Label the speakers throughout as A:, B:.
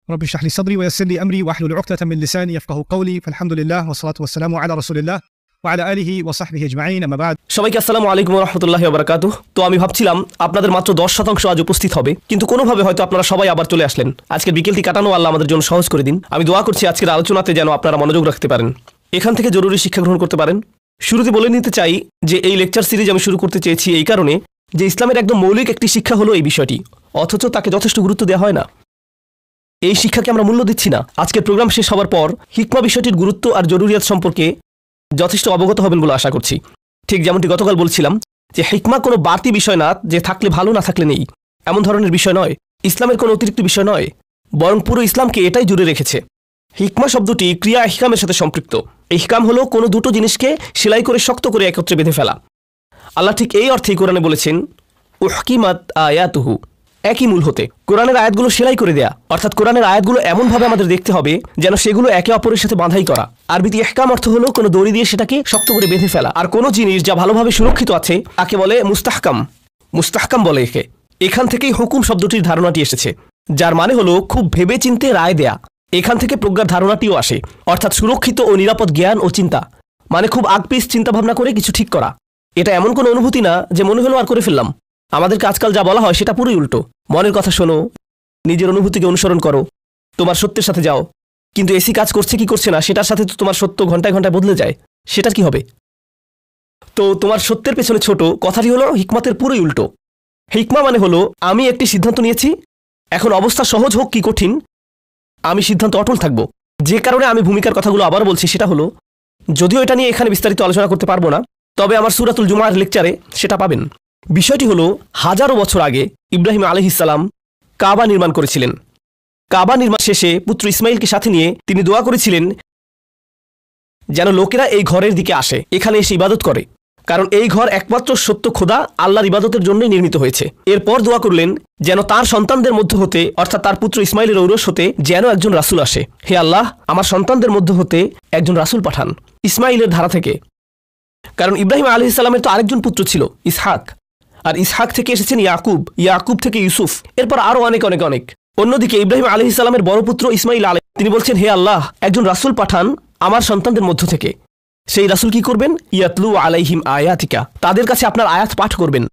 A: رب اشرح لي صدري ويسر لي أمري واحلل عقدة من لساني يفقهوا قولي فالحمد لله والصلاة والسلام على رسول الله وعلى آله وصحبه أجمعين أما بعد।
B: সবাইকে আসসালামু আলাইকুম ওয়া রাহমাতুল্লাহি ওয়া বারাকাতুহু। তো আমি ভাবছিলাম আপনাদের মাত্র 10% আজ উপস্থিত হবে, কিন্তু কোনোভাবে হয়তো আপনারা সবাই আবার চলে আসলেন। আজকের বিকেলটি কাটানো আল্লাহ আমাদের জন্য সহজ করে দিন। আমি দোয়া করছি আজকের আলোচনাতে যেন আপনারা মনোযোগ রাখতে পারেন, এখান থেকে জরুরি শিক্ষা গ্রহণ করতে পারেন। শুরুতে বলে নিতে চাই যে এই লেকচার সিরিজ আমি শুরু করতে চেয়েছি এই কারণে যে ইসলামের একদম মৌলিক একটি শিক্ষা হলো এই বিষয়টি, অথচ তাকে যথেষ্ট গুরুত্ব দেওয়া হয় না। এই শিক্ষাকে আমরা মূল্য দিচ্ছি না। আজকের প্রোগ্রাম শেষ হওয়ার পর হিকমা বিষয়টির গুরুত্ব আর জরুরিয়াত সম্পর্কে যথেষ্ট অবগত হবেন বলে আশা করছি। ঠিক যেমনটি গতকাল বলছিলাম যে হিকমা কোনো বাড়তি বিষয় না, যে থাকলে ভালো না থাকলে নেই এমন ধরনের বিষয় নয়, ইসলামের কোনো অতিরিক্ত বিষয় নয়, বরং পুরো ইসলামকে এটাই জুড়ে রেখেছে। হিকমা শব্দটি ক্রিয়া ইহকামের সাথে সম্পৃক্ত। ইহকাম হলো কোনো দুটো জিনিসকে সেলাই করে শক্ত করে একত্রে বেঁধে ফেলা। আল্লাহ ঠিক এই অর্থেই কোরআনে বলেছেন উহকিমাত আয়াতুহু, একই মূল হতে কোরআনের আয়াতগুলো সেলাই করে দেয়া, অর্থাৎ কোরআনের আয়াতগুলো এমনভাবে আমাদের দেখতে হবে যেন সেগুলো একে অপরের সাথে বাঁধাই করা। আরবিতে ইহকাম অর্থ হলো কোনো দড়ি দিয়ে সেটাকে শক্ত করে বেঁধে ফেলা। আর কোনো জিনিস যা ভালোভাবে সুরক্ষিত আছে তাকে বলে মুস্তাহকাম। মুস্তাহকাম বলে একে। এখান থেকেই হুকুম শব্দটির ধারণাটি এসেছে, যার মানে হলো খুব ভেবে চিন্তে রায় দেয়া। এখান থেকে প্রজ্ঞার ধারণাটিও আসে, অর্থাৎ সুরক্ষিত ও নিরাপদ জ্ঞান ও চিন্তা, মানে খুব আগপিস চিন্তাভাবনা করে কিছু ঠিক করা। এটা এমন কোনো অনুভূতি না যে মনে হলো আর করে ফেললাম। আমাদেরকে আজকাল যা বলা হয় সেটা পুরোই উল্টো। মনের কথা শোনো, নিজের অনুভূতিকে অনুসরণ করো, তোমার সত্যের সাথে যাও। কিন্তু এসি কাজ করছে কি করছে না সেটার সাথে তো তোমার সত্য ঘন্টায় ঘন্টায় বদলে যায়, সেটার কি হবে? তো তোমার সত্যের পেছনে ছোট কথাটি হলো হিকমতের পুরোই উল্টো। হিকমা মানে হলো আমি একটি সিদ্ধান্ত নিয়েছি, এখন অবস্থা সহজ হোক কি কঠিন আমি সিদ্ধান্ত অটল থাকবো। যে কারণে আমি ভূমিকার কথাগুলো আবার বলছি সেটা হলো, যদিও এটা নিয়ে এখানে বিস্তারিত আলোচনা করতে পারবো না, তবে আমার সূরাতুল জুমার লেকচারে সেটা পাবেন। বিষয়টি হলো হাজারো বছর আগে ইব্রাহিম আলাইহিস সালাম কাবা নির্মাণ করেছিলেন। কাবা নির্মাণ শেষে পুত্র ইসমাইলকে সাথে নিয়ে তিনি দোয়া করেছিলেন যেন লোকেরা এই ঘরের দিকে আসে, এখানে এসে ইবাদত করে, কারণ এই ঘর একমাত্র সত্য খোদা আল্লাহর ইবাদতের জন্যই নির্মিত হয়েছে। এরপর দোয়া করলেন যেন তার সন্তানদের মধ্য হতে, অর্থাৎ তার পুত্র ইসমাইলের ঔরস হতে যেন একজন রাসূল আসে। হে আল্লাহ, আমার সন্তানদের মধ্য হতে একজন রাসূল পাঠান ইসমাইলের ধারা থেকে। কারণ ইব্রাহিম আলাইহিস সালামের তো আরেকজন পুত্র ছিল ইসহাক, আর ইসহাক থেকে এসেছেন ইয়াকুব, ইয়াকুব থেকে ইউসুফ, এরপর আরও অনেক অনেক অনেক। অন্যদিকে ইব্রাহিম আলাইহিস সালামের বড় পুত্র ইসমাইল আলাইহিস, তিনি বলছেন হে আল্লাহ, একজন রাসূল পাঠান আমার সন্তানদের মধ্য থেকে। সেই রাসূল কি করবেন? ইয়াতলু আলাইহিম আয়াতিকা, তাদের কাছে আপনার আয়াত পাঠ করবেন।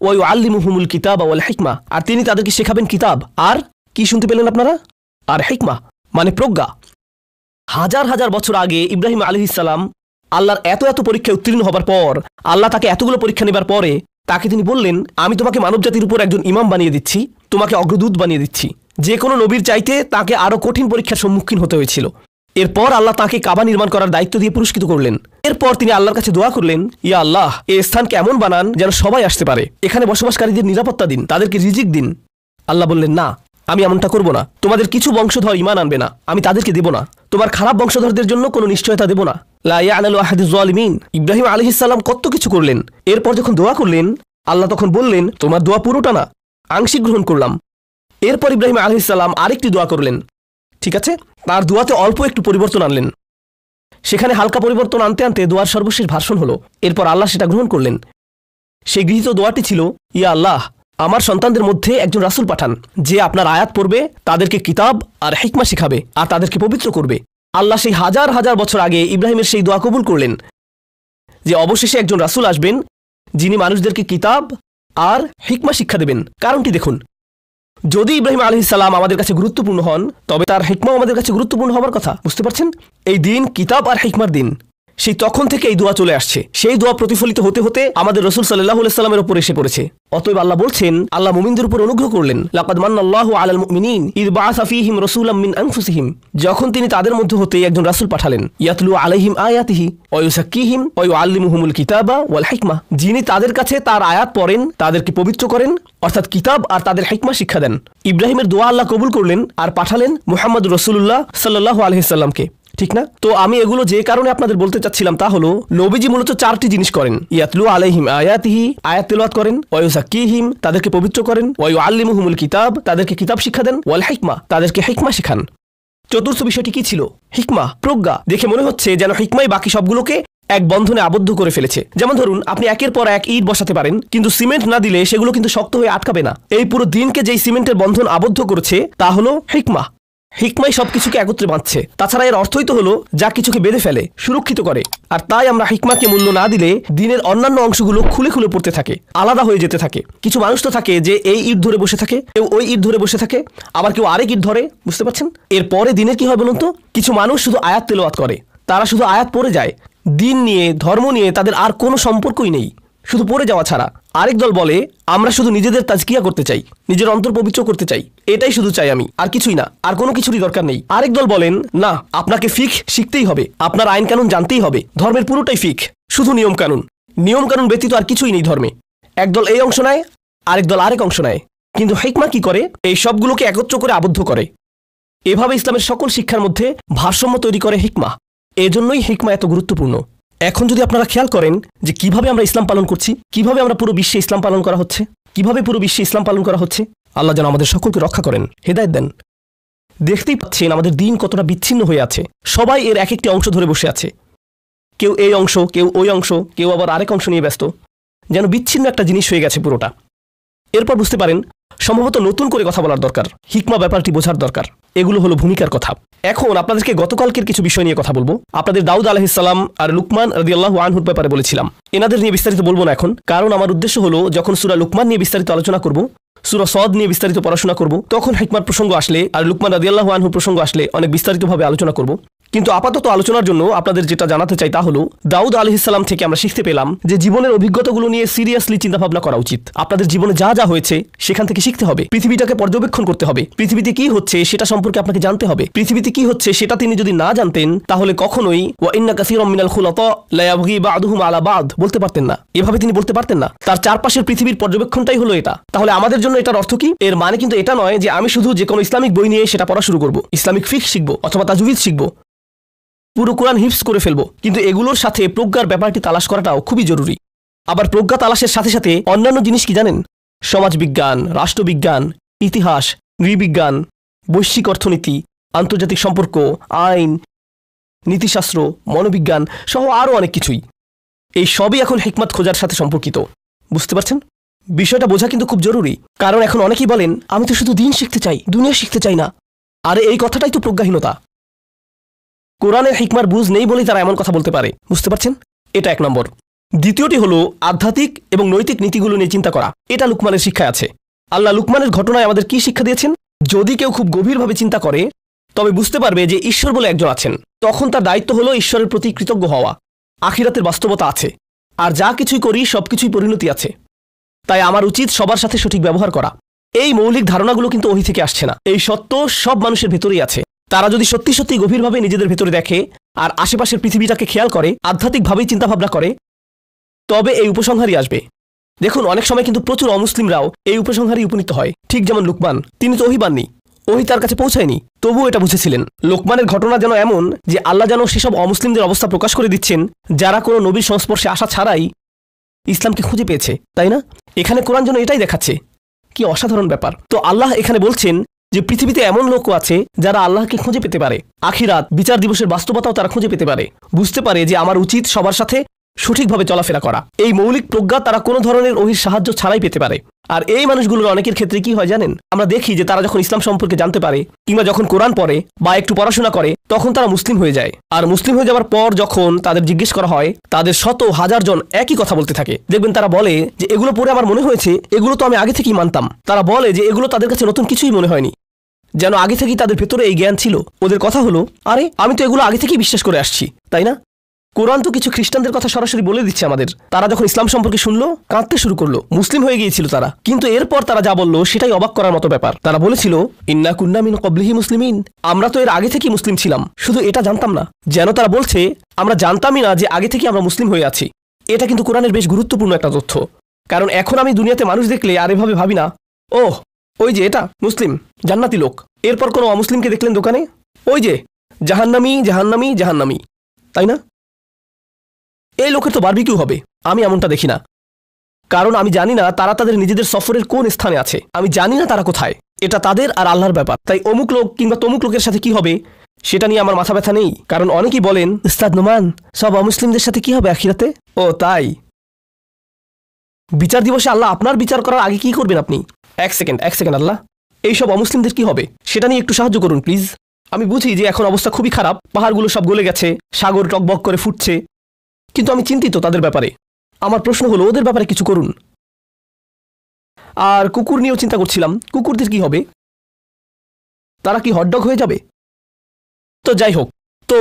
B: ওয়া ইউআল্লিমুহুমুল কিতাবা ওয়াল হিকমা, আর তিনি তাদেরকে শেখাবেন কিতাব আর কি শুনতে পেলেন আপনারা? আর হিকমা মানে প্রজ্ঞা। হাজার হাজার বছর আগে ইব্রাহিম আলাইহিস সালাম আল্লাহর এত পরীক্ষায় উত্তীর্ণ হবার পর, আল্লাহ তাকে এতগুলো পরীক্ষা নেবার পরে তাকে তিনি বললেন আমি তোমাকে মানবজাতির উপর একজন ইমাম বানিয়ে দিচ্ছি, তোমাকে অগ্রদূত বানিয়ে দিচ্ছি। যে কোনো নবীর চাইতে তাকে আরও কঠিন পরীক্ষার সম্মুখীন হতে হয়েছিল। এরপর আল্লাহ তাকে কাবা নির্মাণ করার দায়িত্ব দিয়ে পুরস্কৃত করলেন। এরপর তিনি আল্লাহর কাছে দোয়া করলেন, ইয়া আল্লাহ, এই স্থানকে এমন বানান যেন সবাই আসতে পারে, এখানে বসবাসকারীদের নিরাপত্তা দিন, তাদেরকে রিজিক দিন। আল্লাহ বললেন না, আমি এমনটা করব না। তোমাদের কিছু বংশধর ঈমান আনবে না, আমি তাদেরকে দেব না। তোমার খারাপ বংশধরদের জন্য কোনো নিশ্চয়তা দেব না। লা ইয়ানালু আহাদিজ জালিমিন। ইব্রাহিম আলাইহিস সালাম কত কিছু করলেন। এরপর যখন দোয়া করলেন আল্লাহ তখন বললেন তোমার দোয়া পুরোটা না, আংশিক গ্রহণ করলাম। এরপর ইব্রাহিম আলাইহিস সালাম আরেকটি দোয়া করলেন, ঠিক আছে, তার দোয়াতে অল্প একটু পরিবর্তন আনলেন। সেখানে হালকা পরিবর্তন আনতে আনতে দোয়ার সর্বশেষ ভার্সন হলো। এরপর আল্লাহ সেটা গ্রহণ করলেন। সেই গৃহীত দোয়াটি ছিল, ইয়া আল্লাহ, আমার সন্তানদের মধ্যে একজন রাসূল পাঠান, যে আপনার আয়াত পড়বে, তাদেরকে কিতাব আর হিকমা শিখাবে, আর তাদেরকে পবিত্র করবে। আল্লাহ সেই হাজার হাজার বছর আগে ইব্রাহিমের সেই দোয়া কবুল করলেন যে অবশেষে একজন রাসূল আসবেন যিনি মানুষদেরকে কিতাব আর হিকমা শিক্ষা দেবেন। কারণটি দেখুন, যদি ইব্রাহিম আলাইহিস সালাম আমাদের কাছে গুরুত্বপূর্ণ হন, তবে তার হিকমাও আমাদের কাছে গুরুত্বপূর্ণ হবার কথা। বুঝতে পারছেন? এই দিন কিতাব আর হিকমার দিন। সেই তখন থেকে এই দোয়া চলে আসছে। সেই দোয়া প্রতিফলিত হতে হতে আমাদের রাসূল সাল্লাল্লাহু আলাইহি সাল্লামের উপর এসে পড়েছে। অতএব আল্লাহ বলছেন, আল্লাহ মুমিনদের উপর অনুগ্রহ করলেন, লাকাদ মান্নাল্লাহু আলাল মুমিনিন ইয বাআসা ফীহিম রাসূলাম মিন আনফুসিহিম, যখন তিনি তাদের মধ্যে হতে একজন রাসূল পাঠালেন, ইয়াতলু আলাইহিম আয়াতিহি ওয়া ইউযাক্কিহিম ওয়া ইউআল্লিমুহুমুল কিতাবা ওয়াল হিকমা, যিনি তাদের কাছে তার আয়াত পড়েন, তাদেরকে পবিত্র করেন, অর্থাৎ কিতাব আর তাদের হিকমা শিক্ষা দেন। ইব্রাহিমের দোয়া আল্লাহ কবুল করলেন আর পাঠালেন মুহাম্মদুর রাসূলুল্লাহ সাল্লাল্লাহু আলাইহি সাল্লামকে। ঠিক না? তো আমি এগুলো যে কারণে আপনাদের বলতে চাচ্ছিলাম তা হলো, নবীজি মূলত চারটি জিনিস করেন। ইয়াতলু আলাইহিম আয়াতিহি, আয়াত তেলাওয়াত করেন, ওয়া ইউযাক্কিহিম, তাদেরকে পবিত্র করেন, ওয়া ইউআল্লিমুহুমুল কিতাব, তাদেরকে কিতাব শিক্ষা দেন, ওয়াল হিকমা, তাদেরকে হিকমা শেখান। চতুর্থ বিষয়টি কি ছিল? হিকমা, প্রজ্ঞা। দেখে মনে হচ্ছে যেন হিকমাই বাকি সবগুলোকে এক বন্ধনে আবদ্ধ করে ফেলেছে। যেমন ধরুন, আপনি একের পর এক ইট বসাতে পারেন, কিন্তু সিমেন্ট না দিলে সেগুলো কিন্তু শক্ত হয়ে আটকাবে না। এই পুরো দিনকে যেই সিমেন্টের বন্ধন আবদ্ধ করেছে তা হলো হিকমা। হিকমাই সবকিছুকে একত্রে বাঁধছে। তাছাড়া এর অর্থই তো হলো যা কিছুকে বেঁধে ফেলে, সুরক্ষিত করে। আর তাই আমরা হিকমাকে মূল্য না দিলে দিনের অন্যান্য অংশগুলো খুলে খুলে পড়তে থাকে, আলাদা হয়ে যেতে থাকে। কিছু মানুষ তো থাকে যে এই ইট ধরে বসে থাকে, কেউ ওই ইট ধরে বসে থাকে, আবার কেউ আরেক ইট ধরে, বুঝতে পারছেন? এরপরে দিনের কি হয় বলুন তো? কিছু মানুষ শুধু আয়াত তেলাওয়াত করে, তারা শুধু আয়াত পড়ে যায়, দিন নিয়ে ধর্ম নিয়ে তাদের আর কোনো সম্পর্কই নেই, শুধু পড়ে যাওয়া ছাড়া। আরেক দল বলে আমরা শুধু নিজেদের তাজকিয়া করতে চাই, নিজের অন্তর পবিত্র করতে চাই, এটাই শুধু চাই আমি, আর কিছুই না, আর কোনো কিছুরই দরকার নেই। আরেক দল বলেন না, আপনাকে ফিকহ শিখতেই হবে, আপনার আইন কানুন জানতেই হবে, ধর্মের পুরোটাই ফিকহ, শুধু নিয়ম কানুন, নিয়ম কানুন ব্যতীত আর কিছুই নেই ধর্মে। একদল এই অংশ নেয়, আরেক দল আরেক অংশ নেয়। কিন্তু হিকমা কি করে? এই সবগুলোকে একত্র করে আবদ্ধ করে। এভাবে ইসলামের সকল শিক্ষার মধ্যে ভারসাম্য তৈরি করে হিকমা। এজন্যই হিকমা এত গুরুত্বপূর্ণ। এখন যদি আপনারা খেয়াল করেন যে কিভাবে আমরা ইসলাম পালন করছি, কিভাবে আমরা পুরো বিশ্বে ইসলাম পালন করা হচ্ছে, কিভাবে পুরো বিশ্বে ইসলাম পালন করা হচ্ছে, আল্লাহ যেন আমাদের সকলকে রক্ষা করেন, হেদায়েত দেন। দেখতেই পাচ্ছেন আমাদের দিন কতটা বিচ্ছিন্ন হয়ে আছে, সবাই এর এক একটি অংশ ধরে বসে আছে। কেউ এই অংশ, কেউ ওই অংশ, কেউ আবার আরেক অংশ নিয়ে ব্যস্ত, যেন বিচ্ছিন্ন একটা জিনিস হয়ে গেছে পুরোটা। এরপর বুঝতে পারেন সম্ভবত নতুন করে কথা বলার দরকার, হিকমা ব্যাপারটি বোঝার দরকার। এগুলো হলো ভূমিকার কথা। এখন আপনাদেরকে গতকালকের কিছু বিষয় নিয়ে কথা বলবো। আপনাদের দাউদ আলাইহিস সালাম আর লুকমান রাদিয়াল্লাহু আনহুর ব্যাপারে বলেছিলাম। এনাদের নিয়ে বিস্তারিত বলবো না এখন, কারণ আমার উদ্দেশ্য হলো যখন সূরা লুকমান নিয়ে বিস্তারিত আলোচনা করব, সূরা সদ নিয়ে বিস্তারিত পড়াশোনা করব, তখন হিকমার প্রসঙ্গ আসলে আর লুকমান রাদিয়াল্লাহু আনহুর প্রসঙ্গ আসলে অনেক বিস্তারিতভাবে আলোচনা করব। কিন্তু আপাতত আলোচনার জন্য আপনাদের যেটা জানাতে চাই তা হলো দাউদ আলাইহিস সালাম থেকে আমরা শিখতে পেলাম যে জীবনের অভিজ্ঞতাগুলো নিয়ে সিরিয়াসলি চিন্তাভাবনা করা উচিত। আপনাদের জীবনে যা যা হয়েছে সেখান থেকে শিখতে হবে, পৃথিবীটাকে পর্যবেক্ষণ করতে হবে, পৃথিবীতে কি হচ্ছে সেটা সম্পর্কে আপনাকে জানতে হবে। পৃথিবীতে কি হচ্ছে সেটা তিনি যদি না জানতেন তাহলে কখনোই ওয়া ইন্না কাসীরাম মিনাল খুলাতা লা ইয়াবগি বা'দুহুম আলা বা'দ বলতে পারতেন না, এভাবে তিনি বলতে পারতেন না। তার চারপাশের পৃথিবীর পর্যবেক্ষণটাই হলো এটা। তাহলে আমাদের জন্য এটার অর্থ কি? এর মানে কিন্তু এটা নয় যে আমি শুধু যে কোনো ইসলামিক বই নিয়ে সেটা পড়া শুরু করব, ইসলামিক ফিকহ শিখব অথবা তাজউইদ শিখব, পুরো কোরআন হিফজ করে ফেলবো। কিন্তু এগুলোর সাথে প্রজ্ঞার ব্যাপারটি তালাশ করাটাও খুবই জরুরি। আবার প্রজ্ঞা তালাশের সাথে সাথে অন্যান্য জিনিস কি জানেন? সমাজবিজ্ঞান, রাষ্ট্রবিজ্ঞান, ইতিহাস, নৃবিজ্ঞান, বৈশ্বিক অর্থনীতি, আন্তর্জাতিক সম্পর্ক, আইন, নীতিশাস্ত্র, মনোবিজ্ঞান সহ আরও অনেক কিছুই। এই সবই এখন হিকমত খোঁজার সাথে সম্পর্কিত, বুঝতে পারছেন? বিষয়টা বোঝা কিন্তু খুব জরুরি। কারণ এখন অনেকেই বলেন আমি তো শুধু দিন শিখতে চাই, দুনিয়া শিখতে চাই না। আরে এই কথাটাই তো প্রজ্ঞাহীনতা। কোরআনের হিকমার বুঝ নেই বলেই তারা এমন কথা বলতে পারে, বুঝতে পারছেন? এটা এক নম্বর। দ্বিতীয়টি হলো আধ্যাত্মিক এবং নৈতিক নীতিগুলো নিয়ে চিন্তা করা। এটা লুকমানের শিক্ষায় আছে। আল্লাহ লুকমানের ঘটনায় আমাদের কি শিক্ষা দিয়েছেন? যদি কেউ খুব গভীরভাবে চিন্তা করে তবে বুঝতে পারবে যে ঈশ্বর বলে একজন আছেন। তখন তার দায়িত্ব হলো ঈশ্বরের প্রতি কৃতজ্ঞ হওয়া। আখিরাতের বাস্তবতা আছে, আর যা কিছুই করি সবকিছুই পরিণতি আছে। তাই আমার উচিত সবার সাথে সঠিক ব্যবহার করা। এই মৌলিক ধারণাগুলো কিন্তু ওহী থেকে আসছে না, এই সত্য সব মানুষের ভেতরেই আছে। তারা যদি সত্যি সত্যি গভীরভাবে নিজেদের ভেতরে দেখে আর আশেপাশের পৃথিবীটাকে খেয়াল করে, আধ্যাত্মিকভাবেই চিন্তাভাবনা করে, তবে এই উপসংহারই আসবে। দেখুন অনেক সময় কিন্তু প্রচুর অমুসলিমরাও এই উপসংহারই উপনীত হয়, ঠিক যেমন লুকমান। তিনি তো ওহী পাননি, ওহী তার কাছে পৌঁছায়নি, তবুও এটা বুঝেছিলেন। লোকমানের ঘটনা যেন এমন যে আল্লাহ যেন সেসব অমুসলিমদের অবস্থা প্রকাশ করে দিচ্ছেন যারা কোনো নবীর সংস্পর্শে আসা ছাড়াই ইসলামকে খুঁজে পেয়েছে, তাই না? এখানে কোরআন যেন এটাই দেখাচ্ছে। কি অসাধারণ ব্যাপার! তো আল্লাহ এখানে বলছেন যে পৃথিবীতে এমন লোকও আছে যারা আল্লাহকে খুঁজে পেতে পারে, আখিরাত বিচার দিবসের বাস্তবতাও তারা খুঁজে পেতে পারে, বুঝতে পারে যে আমার উচিত সবার সাথে সঠিকভাবে চলাফেরা করা। এই মৌলিক প্রজ্ঞা তারা কোনো ধরনের ওহীর সাহায্য ছাড়াই পেতে পারে। আর এই মানুষগুলোর অনেকের ক্ষেত্রে কি হয় জানেন? আমরা দেখি যে তারা যখন ইসলাম সম্পর্কে জানতে পারে কিংবা যখন কোরআন পড়ে বা একটু পড়াশোনা করে তখন তারা মুসলিম হয়ে যায়। আর মুসলিম হয়ে যাওয়ার পর যখন তাদের জিজ্ঞেস করা হয়, তাদের শত হাজার জন একই কথা বলতে থাকে। দেখবেন তারা বলে যে এগুলো পড়ে আমার মনে হয়েছে এগুলো তো আমি আগে থেকেই মানতাম। তারা বলে যে এগুলো তাদের কাছে নতুন কিছুই মনে হয়নি, যেন আগে থেকেই তাদের ভেতরে এই জ্ঞান ছিল। ওদের কথা হলো, আরে আমি তো এগুলো আগে থেকেই বিশ্বাস করে আসছি, তাই না? কোরআন তো কিছু খ্রিস্টানদের কথা সরাসরি বলে দিচ্ছে আমাদের। তারা যখন ইসলাম সম্পর্কে শুনলো কাঁদতে শুরু করলো, মুসলিম হয়ে গিয়েছিল তারা। কিন্তু এরপর তারা যা বললো সেটাই অবাক করার মতো ব্যাপার। তারা বলেছিল ইন্না কুন্না মিন ক্বাবলিহি মুসলিমিন, আমরা তো এর আগে থেকেই মুসলিম ছিলাম, শুধু এটা জানতাম না। যেন তারা বলছে আমরা জানতামই না যে আগে থেকে আমরা মুসলিম হয়ে আছি। এটা কিন্তু কোরআনের বেশ গুরুত্বপূর্ণ একটা তথ্য। কারণ এখন আমি দুনিয়াতে মানুষ দেখলে আর এভাবে ভাবি না, ওহ ওই যে এটা মুসলিম, জান্নাতি লোক। এরপর কোনো অমুসলিমকে দেখলেন দোকানে, ওই যে জাহান্নামী জাহান্নামী জাহান্নামী, তাই না? এই লোকের তো বারবিকিউ হবে। আমি এমনটা দেখি না, কারণ আমি জানি না তারা তাদের নিজেদের সফরের কোন স্থানে আছে। আমি জানি না তারা কোথায়, এটা তাদের আর আল্লাহর ব্যাপার। তাই অমুক লোক কিংবা তমুক লোকের সাথে কি হবে সেটা নিয়ে আমার মাথা ব্যথা নেই। কারণ অনেকেই বলেন উস্তাদ নোমান সব অমুসলিমদের সাথে কি হবে আখিরাতে? ও তাই? বিচার দিবসে আল্লাহ আপনার বিচার করার আগে কি করবেন আপনি? এক সেকেন্ড আল্লাহ, এইসব অমুসলিমদের কি হবে সেটা নিয়ে একটু সাহায্য করুন প্লিজ। আমি বুঝি যে এখন অবস্থা খুবই খারাপ, পাহাড়গুলো সব গলে গেছে, সাগর টকবক করে ফুটছে, কিন্তু আমি চিন্তিত তাদের ব্যাপারে। আমার প্রশ্ন হলো, ওদের ব্যাপারে কিছু করুন। আর কুকুর নিয়েও চিন্তা করছিলাম, কুকুরদের কি হবে? তারা কি হটডগ হয়ে যাবে? তো যাই হোক, তো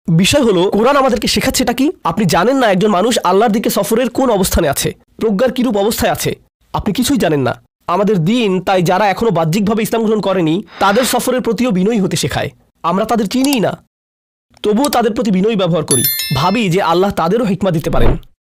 B: বিষয় হলো, কোরআন আমাদেরকে শেখাচ্ছেটা কি? আপনি জানেন না একজন মানুষ আল্লাহর দিকে সফরের কোন অবস্থানে আছে, প্রজ্ঞার কিরূপ অবস্থায় আছে, আপনি কিছুই জানেন না। আমাদের দিন তাই যারা এখনো বাহ্যিকভাবে ইসলাম গ্রহণ করেনি তাদের সফরের প্রতিও বিনয়ী হতে শেখায়। আমরা তাদের চিনিই না, তবুও তাদের প্রতি বিনয়ী ব্যবহার করি, ভাবি যে আল্লাহ তাদেরও হিকমা দিতে পারেন।